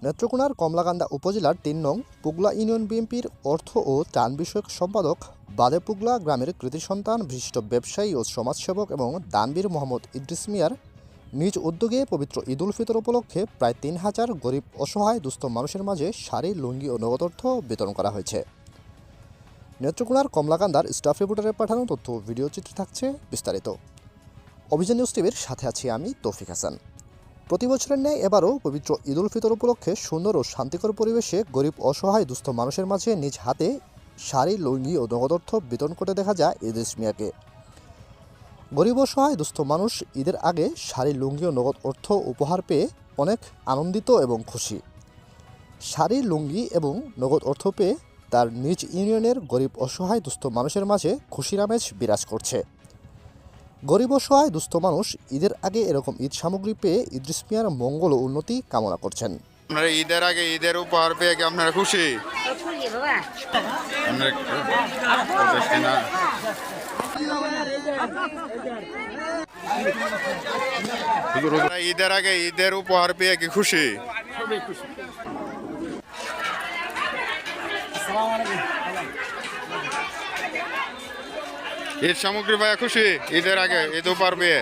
নেত্রকোনার কমলাকান্দা উপজেলার ৩ নং পুগলা ইউনিয়ন বিএনপির অর্থ ও ত্রাণ বিষয়ক সম্পাদক বাদে পুগলা গ্রামের কৃতি সন্তান বিশিষ্ট ব্যবসায়ী ও সমাজসেবক এবং দানবীর মোহাম্মদ ইদ্রিস মিয়ার নিজ উদ্যোগে পবিত্র ঈদ উল ফিতর উপলক্ষে প্রায় ৩,০০০ গরিব অসহায় দুস্থ মানুষের মাঝে শাড়ি, লুঙ্গি ও নগদ অর্থ বিতরণ করা হয়েছে। নেত্রকোনার কমলাকান্দার স্টাফ রিপোর্টারের পাঠানো তথ্য ভিডিও চিত্র থাকছে বিস্তারিত। অভিযান নিউজ টিভির সাথে আছি আমি তৌফিক হাসান। প্রতি বছরের ন্যায় এবারও পবিত্র ঈদ উল ফিতর উপলক্ষে সুন্দর ও শান্তিকর পরিবেশে গরিব অসহায় দুস্থ মানুষের মাঝে নিজ হাতে শাড়ি, লুঙ্গি ও নগদ অর্থ বিতরণ করতে দেখা যায় ইদ্রিস মিয়াকে। গরিব অসহায় দুস্থ মানুষ ঈদের আগে শাড়ি, লুঙ্গি ও নগদ অর্থ উপহার পেয়ে অনেক আনন্দিত এবং খুশি। শাড়ি, লুঙ্গি এবং নগদ অর্থ পেয়ে তার নিজ ইউনিয়নের গরিব অসহায় দুস্থ মানুষের মাঝে খুশির আমেজ বিরাজ করছে। গরিব অসহায় দুস্থ মানুষ ঈদের আগে এরকম ঈদ সামগ্রী পেয়ে ইদ্রিস মিয়ার মঙ্গল ও উন্নতি কামনা করছেন। আপনারা ঈদের আগে ঈদের উপহার পেয়ে কি আপনারা খুশি? ঈদের আগে ঈদের উপহার পেয়ে কি খুশি? ঈদ সামগ্রী পায় খুশি? ঈদের আগে ঈদ উপহার পেয়ে